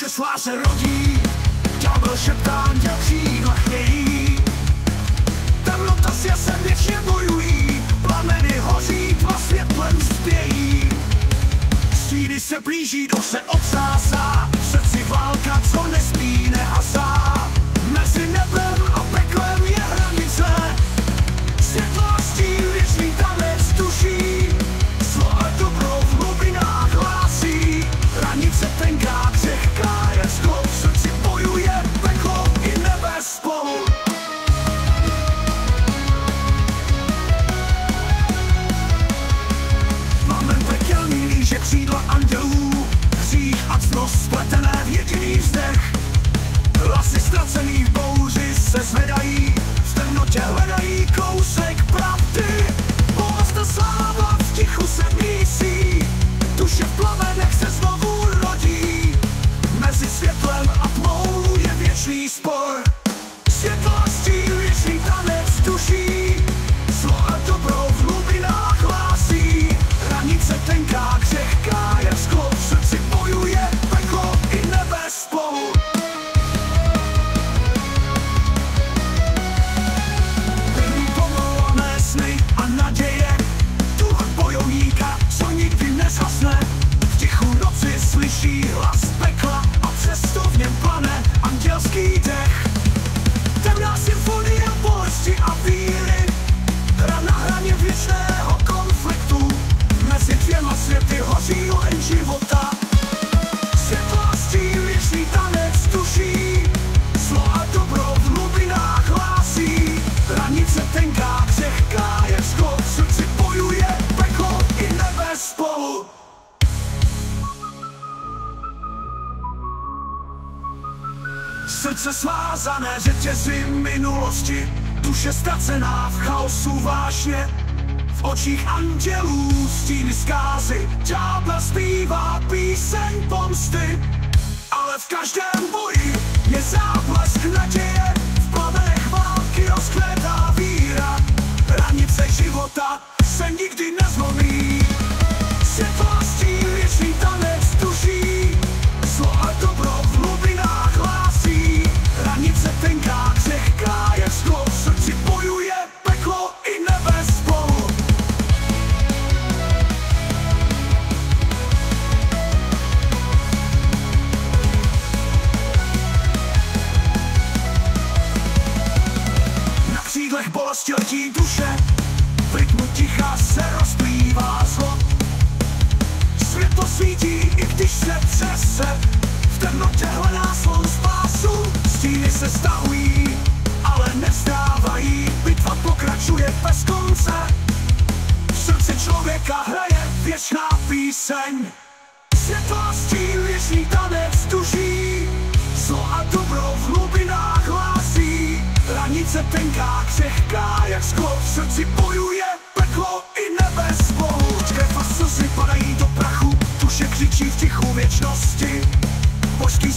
duše svá se rodí, ďábel šeptá, anděl křídla chvějí. Temnota s jasem věčně bojují, plameny hoří, tma světlem spějí. Stíny se blíží, duch se otřásá, v srdci válka, co nespí, nehasá. Mezi nebem a peklem je hranice, světlo a stín, věčný tanec duší. Zlo a dobro v hlubinách hlásí, hranice tenká, křehká, jak sklo, v srdci bojuje peklo i nebe spolu. Plamen pekelný líže křídla andělů, hřích a ctnost spletené v jediný vzdech. Hlasy ztracený v bouři se zvedají, v temnotě hledají kousek pravdy. Bolest a sláva v tichu se mísí, duše v plamenech se znovu rodí. Mezi světlem a tmou je věčný spor, světlo a stín, věčný tanec duší. Zlo a dobro v hlubinách hlásí, hranice tenká, křehká, jak sklo, v srdci bojuje peklo i nebe spolu. A naděje, duch bojovníka, co nikdy nezhasne. V tichu noci slyší hlas pekla a přesto v něm plane andělský dech. Temná symfonie bolesti a víry, hra na hraně věčného konfliktu. Mezi dvěma světy hoří oheň života, světlo a stín, věčný tanec duší. Zlo a dobro v hlubinách hlásí, hranice tenká, křehká, jak sklo, v srdci bojuje peklo i nebe spolu. Srdce svázané řetězy minulosti, duše ztracená v chaosu vášně. V očích andělů stíny zkázy, ďábel zpívá píseň pomsty. Ale v každém boji je záblesk naděje, v plamenech války rozkvétá víra. Hranice života se nikdy nezlomí, světlo a stín, věčný tanec duší. Zlo a dobro v hlubinách hlásí, hranice tenká, křehká, jak sklo, v srdci bojuje peklo i nebe spolu. Na křídlech bolesti letí duše, v rytmu ticha se rozplývá zlo. Světlo svítí, i když se třese, v temnotě hledá svou spásu. Stíny se stahují, ale nevzdávají, bitva pokračuje bez konce. V srdci člověka hraje věčná píseň, světlo a stín, věčný tanec duší. Zlo a dobro v hlubinách hlásí, hranice tenká, křehká, jak sklo, v srdci bojuje peklo i nebe spolu. Krev a slzy padají do prachu, duše křičí v tichu věčnosti. Božský